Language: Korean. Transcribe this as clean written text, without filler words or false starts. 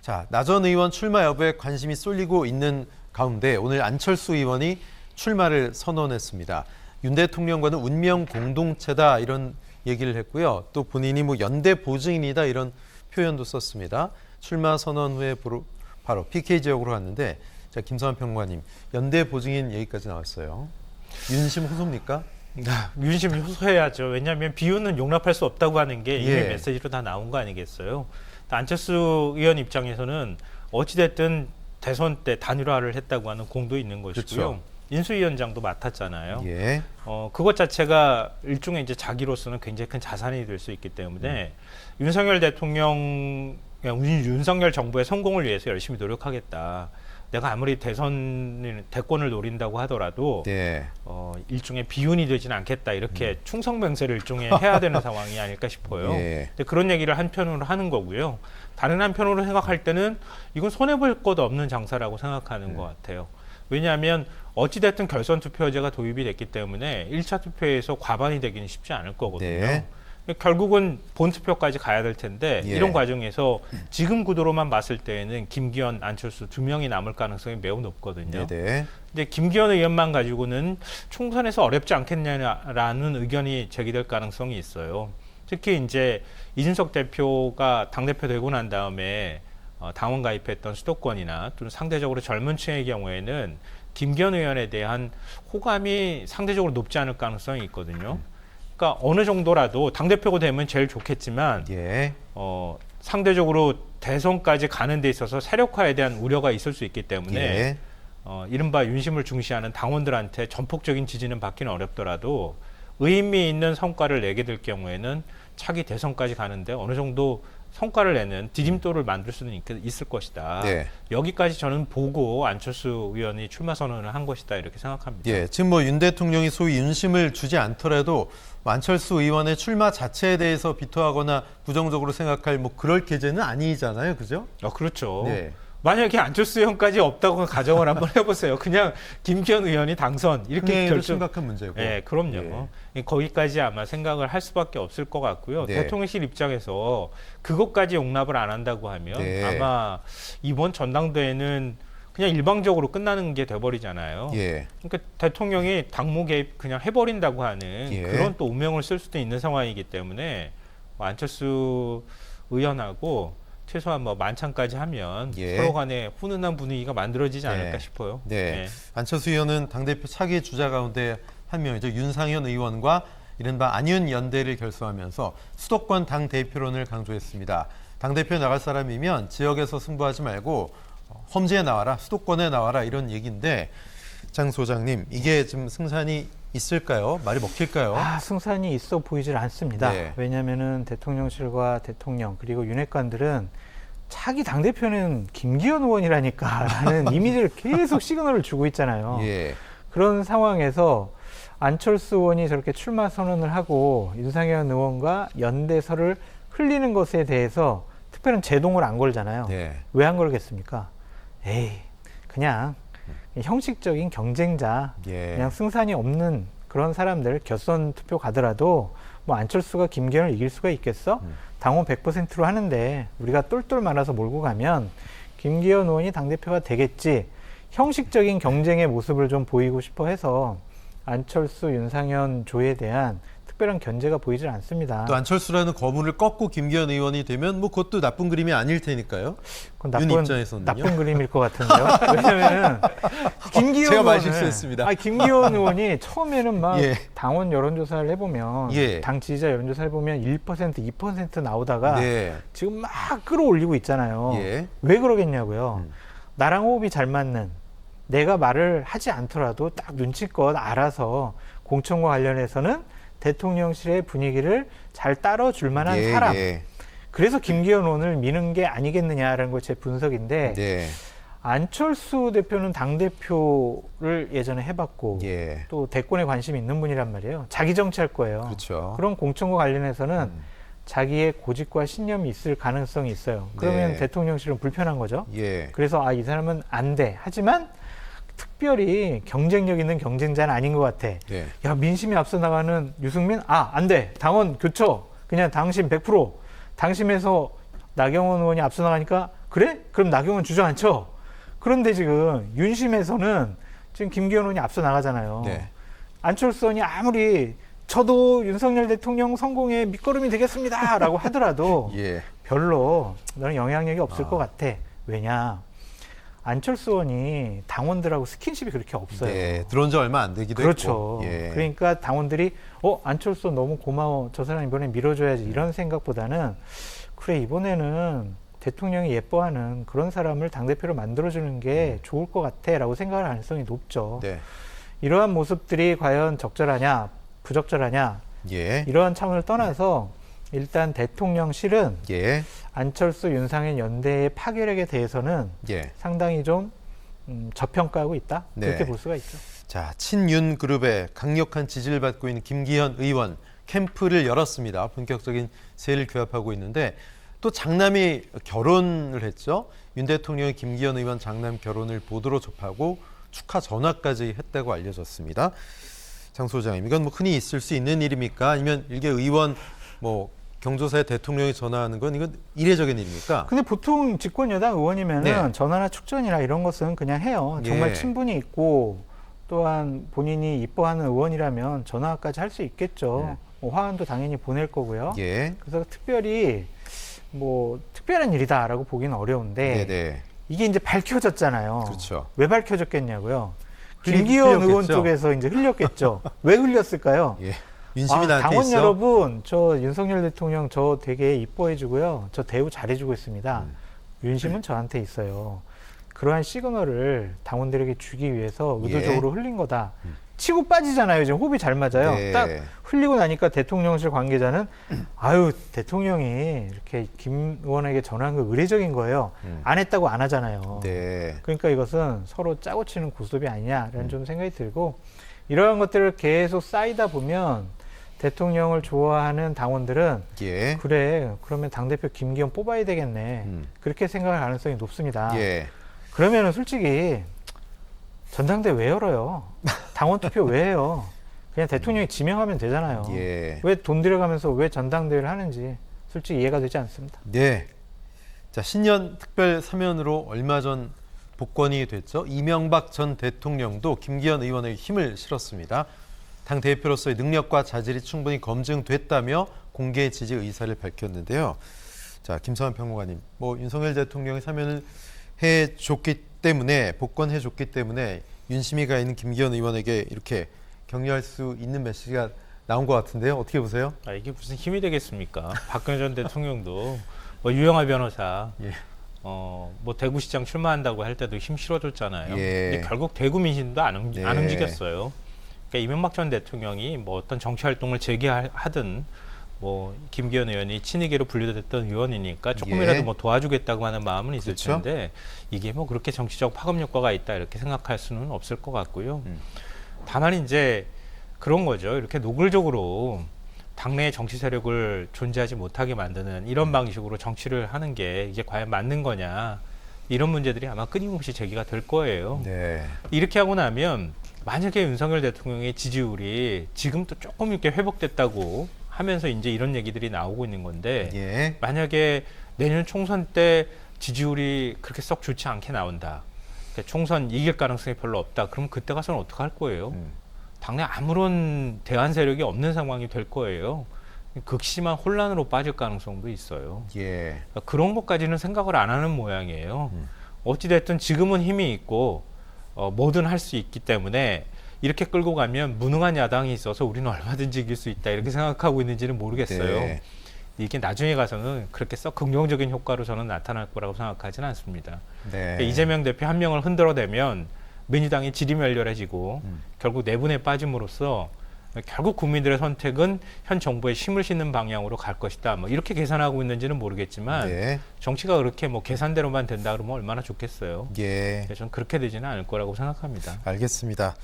자, 나 전 의원 출마 여부에 관심이 쏠리고 있는 가운데 오늘 안철수 의원이 출마를 선언했습니다. 윤 대통령과는 운명 공동체다 이런 얘기를 했고요. 또 본인이 뭐 연대 보증인이다 이런 표현도 썼습니다. 출마 선언 후에 바로 PK 지역으로 갔는데 자, 김성환 평론가님, 연대 보증인 얘기까지 나왔어요. 윤심 호소입니까? 윤심 호소해야죠. 왜냐하면 비윤은 용납할 수 없다고 하는 게 이미 예. 메시지로 다 나온 거 아니겠어요. 안철수 의원 입장에서는 어찌됐든 대선 때 단일화를 했다고 하는 공도 있는 것이고요. 그렇죠. 인수위원장도 맡았잖아요. 예. 그것 자체가 일종의 이제 자기로서는 굉장히 큰 자산이 될 수 있기 때문에 윤석열 대통령, 윤석열 정부의 성공을 위해서 열심히 노력하겠다. 내가 아무리 대권을 노린다고 하더라도 네. 일종의 비윤이 되지는 않겠다. 이렇게 충성맹세를 일종의 해야 되는 상황이 아닐까 싶어요. 예. 근데 그런 얘기를 한편으로 하는 거고요. 다른 한편으로 생각할 때는 이건 손해볼 것 없는 장사라고 생각하는 것 같아요. 왜냐하면 어찌됐든 결선 투표제가 도입이 됐기 때문에 1차 투표에서 과반이 되기는 쉽지 않을 거거든요. 네. 결국은 본투표까지 가야 될 텐데 예. 이런 과정에서 지금 구도로만 봤을 때에는 김기현, 안철수 두 명이 남을 가능성이 매우 높거든요. 네네. 근데 김기현 의원만 가지고는 총선에서 어렵지 않겠냐라는 의견이 제기될 가능성이 있어요. 특히 이제 이준석 대표가 당대표 되고 난 다음에 당원 가입했던 수도권이나 또는 상대적으로 젊은 층의 경우에는 김기현 의원에 대한 호감이 상대적으로 높지 않을 가능성이 있거든요. 그러니까 어느 정도라도 당대표가 되면 제일 좋겠지만 예. 상대적으로 대선까지 가는 데 있어서 세력화에 대한 우려가 있을 수 있기 때문에 예. 이른바 윤심을 중시하는 당원들한테 전폭적인 지지는 받기는 어렵더라도 의미 있는 성과를 내게 될 경우에는 차기 대선까지 가는데 어느 정도 성과를 내는 디딤돌을 만들 수는 있을 것이다. 네. 여기까지 저는 보고 안철수 의원이 출마 선언을 한 것이다 이렇게 생각합니다. 예, 지금 뭐 윤 대통령이 소위 윤심을 주지 않더라도 안철수 의원의 출마 자체에 대해서 비토하거나 부정적으로 생각할 뭐 그럴 계제는 아니잖아요, 그죠? 그렇죠. 네. 만약에 안철수 의원까지 없다고 가정을 한번 해보세요. 그냥 김기현 의원이 당선 이렇게 결정. 심각한 문제고. 네, 그럼요. 거기까지 아마 생각을 할 수밖에 없을 것 같고요. 네. 대통령실 입장에서 그것까지 용납을 안 한다고 하면 네. 아마 이번 전당대회는 그냥 일방적으로 끝나는 게 돼버리잖아요. 예. 그러니까 대통령이 당무 개입 그냥 해버린다고 하는 예. 그런 또 운명을 쓸 수도 있는 상황이기 때문에 안철수 의원하고 최소한 뭐 만찬까지 하면 예. 서로 간에 훈훈한 분위기가 만들어지지 않을까 싶어요. 네. 안철수 의원은 당대표 차기 주자 가운데 한 명이죠. 윤상현 의원과 이른바 안윤 연대를 결성하면서 수도권 당대표론을 강조했습니다. 당대표 나갈 사람이면 지역에서 승부하지 말고 험지에 나와라, 수도권에 나와라 이런 얘기인데 장 소장님, 이게 좀 승산이 있을까요? 말이 먹힐까요? 승산이 있어 보이질 않습니다. 네. 왜냐하면은 대통령실과 대통령 그리고 윤핵관들은 차기 당대표는 김기현 의원이라니까라는 이미지를 계속 시그널을 주고 있잖아요. 예. 그런 상황에서 안철수 의원이 저렇게 출마 선언을 하고 윤상현 의원과 연대설을 흘리는 것에 대해서 특별한 제동을 안 걸잖아요. 네. 왜 안 걸겠습니까? 에이, 그냥 형식적인 경쟁자, 예. 그냥 승산이 없는 그런 사람들 결선 투표 가더라도 뭐 안철수가 김기현을 이길 수가 있겠어? 당원 100%로 하는데 우리가 똘똘 말아서 몰고 가면 김기현 의원이 당대표가 되겠지. 형식적인 경쟁의 모습을 좀 보이고 싶어 해서 안철수, 윤상현 조에 대한 특별한 견제가 보이질 않습니다. 또 안철수라는 거물을 꺾고 김기현 의원이 되면 뭐 그것도 나쁜 그림이 아닐 테니까요. 그건 윤 입장에서는요? 나쁜 그림일 것 같은데요. 왜냐면은 김기현 제가 말 의원은- 실수했습니다. 김기현 의원이 처음에는 막 예. 당원 여론조사를 해보면 예. 당 지지자 여론조사 해보면 1%, 2% 나오다가 네. 지금 막 끌어올리고 있잖아요. 예. 왜 그러겠냐고요. 나랑 호흡이 잘 맞는, 내가 말을 하지 않더라도 딱 눈치껏 알아서 공천과 관련해서는 대통령실의 분위기를 잘 따라줄 만한 예, 사람. 예. 그래서 김기현 의원을 미는 게 아니겠느냐라는 게 제 분석인데 네. 안철수 대표는 당대표를 예전에 해봤고 예. 또 대권에 관심이 있는 분이란 말이에요. 자기 정치할 거예요. 그렇죠. 그런 공천과 관련해서는 자기의 고집과 신념이 있을 가능성이 있어요. 그러면 네. 대통령실은 불편한 거죠. 예. 그래서 이 사람은 안 돼. 하지만 특별히 경쟁력 있는 경쟁자는 아닌 것 같아. 네. 야, 민심이 앞서 나가는 유승민? 안 돼. 당원 교체. 그냥 당심 100%. 당심에서 나경원 의원이 앞서 나가니까 그래? 그럼 나경원 주저앉혀. 그런데 지금 윤심에서는 지금 김기현 의원이 앞서 나가잖아요. 네. 안철수 의원이 아무리 저도 윤석열 대통령 성공에 밑거름이 되겠습니다라고 하더라도 예. 별로 너는 영향력이 없을 아. 것 같아. 왜냐? 안철수 의원이 당원들하고 스킨십이 그렇게 없어요. 네, 들어온 지 얼마 안 되기도 그렇죠. 했고. 예. 그러니까 당원들이 안철수 너무 고마워. 저 사람 이번에 밀어줘야지. 이런 생각보다는 그래 이번에는 대통령이 예뻐하는 그런 사람을 당대표로 만들어주는 게 좋을 것 같아 라고 생각할 가능성이 높죠. 네. 이러한 모습들이 과연 적절하냐 부적절하냐 예. 이러한 차원을 떠나서 일단 대통령실은 예. 안철수 윤상현 연대의 파괴력에 대해서는 예. 상당히 좀 저평가하고 있다. 그렇게 네. 볼 수가 있죠. 자, 친윤 그룹의 강력한 지지를 받고 있는 김기현 의원 캠프를 열었습니다. 본격적인 세를 규합하고 있는데 또 장남이 결혼을 했죠. 윤 대통령이 김기현 의원 장남 결혼을 보도로 접하고 축하 전화까지 했다고 알려졌습니다. 장 소장님, 이건 뭐 흔히 있을 수 있는 일입니까? 아니면 일개 의원 뭐 경조사에 대통령이 전화하는 건 이건 이례적인 일입니까? 근데 보통 집권 여당 의원이면은 네. 전화나 축전이나 이런 것은 그냥 해요. 정말 예. 친분이 있고 또한 본인이 이뻐하는 의원이라면 전화까지 할 수 있겠죠. 네. 뭐 화환도 당연히 보낼 거고요. 예. 그래서 특별히 뭐 특별한 일이다라고 보기는 어려운데 네네. 이게 이제 밝혀졌잖아요. 그렇죠. 왜 밝혀졌겠냐고요. 흘리- 김기현 의원 흘렸겠죠. 쪽에서 이제 흘렸겠죠. 왜 흘렸을까요? 예. 윤심이 나한테 당원 있어. 여러분, 저 윤석열 대통령 저 되게 이뻐해주고요. 저 대우 잘해주고 있습니다. 윤심은 저한테 있어요. 그러한 시그널을 당원들에게 주기 위해서 의도적으로 흘린 거다. 치고 빠지잖아요. 지금 호흡이 잘 맞아요. 네. 딱 흘리고 나니까 대통령실 관계자는 아유 대통령이 이렇게 김 의원에게 전화한 거 의례적인 거예요. 안 했다고 안 하잖아요. 네. 그러니까 이것은 서로 짜고 치는 고스톱이 아니냐라는 좀 생각이 들고 이러한 것들을 계속 쌓이다 보면 대통령을 좋아하는 당원들은 예. 그래 그러면 당대표 김기현 뽑아야 되겠네 그렇게 생각할 가능성이 높습니다. 예. 그러면은 솔직히 전당대 왜 열어요? 당원 투표 왜 해요? 그냥 대통령이 지명하면 되잖아요. 예. 왜 돈 들여가면서 왜 전당대회를 하는지 솔직히 이해가 되지 않습니다. 네. 자, 신년 특별 사면으로 얼마 전 복권이 됐죠. 이명박 전 대통령도 김기현 의원에게 힘을 실었습니다. 당 대표로서의 능력과 자질이 충분히 검증됐다며 공개 지지 의사를 밝혔는데요. 자, 김성환 평론가님, 뭐 윤석열 대통령이 사면을 해줬기 때문에 복권해줬기 때문에 윤심이가 있는 김기현 의원에게 이렇게 격려할 수 있는 메시지가 나온 것 같은데요. 어떻게 보세요? 이게 무슨 힘이 되겠습니까? 박근혜 전 대통령도 뭐 유영하 변호사 예. 뭐 대구시장 출마한다고 할 때도 힘 실어줬잖아요. 예. 근데 결국 대구 민심도 안 네. 움직였어요. 그러니까 이명박 전 대통령이 뭐 어떤 정치 활동을 재개하든 뭐 김기현 의원이 친이계로 분류됐던 의원이니까 조금이라도 예. 뭐 도와주겠다고 하는 마음은 있을 그렇죠. 텐데 이게 뭐 그렇게 정치적 파급 효과가 있다 이렇게 생각할 수는 없을 것 같고요. 다만 이제 그런 거죠. 이렇게 노골적으로 당내의 정치 세력을 존재하지 못하게 만드는 이런 방식으로 정치를 하는 게 이게 과연 맞는 거냐 이런 문제들이 아마 끊임없이 제기가 될 거예요. 네. 이렇게 하고 나면 만약에 윤석열 대통령의 지지율이 지금 또 조금 이렇게 회복됐다고 하면서 이제 이런 얘기들이 나오고 있는 건데 예. 만약에 내년 총선 때 지지율이 그렇게 썩 좋지 않게 나온다. 그러니까 총선 이길 가능성이 별로 없다. 그럼 그때 가서는 어떻게 할 거예요? 당내 아무런 대안 세력이 없는 상황이 될 거예요. 극심한 혼란으로 빠질 가능성도 있어요. 예. 그러니까 그런 것까지는 생각을 안 하는 모양이에요. 어찌됐든 지금은 힘이 있고 뭐든 할 수 있기 때문에 이렇게 끌고 가면 무능한 야당이 있어서 우리는 얼마든지 이길 수 있다 이렇게 생각하고 있는지는 모르겠어요. 네. 이게 나중에 가서는 그렇게 썩 긍정적인 효과로 저는 나타날 거라고 생각하지는 않습니다. 네. 그러니까 이재명 대표 한 명을 흔들어대면 민주당이 지리멸렬해지고 결국 내분에 빠짐으로써 결국 국민들의 선택은 현 정부에 힘을 싣는 방향으로 갈 것이다. 뭐 이렇게 계산하고 있는지는 모르겠지만 네. 정치가 그렇게 뭐 계산대로만 된다 그러면 얼마나 좋겠어요. 예. 저는 그렇게 되지는 않을 거라고 생각합니다. 알겠습니다.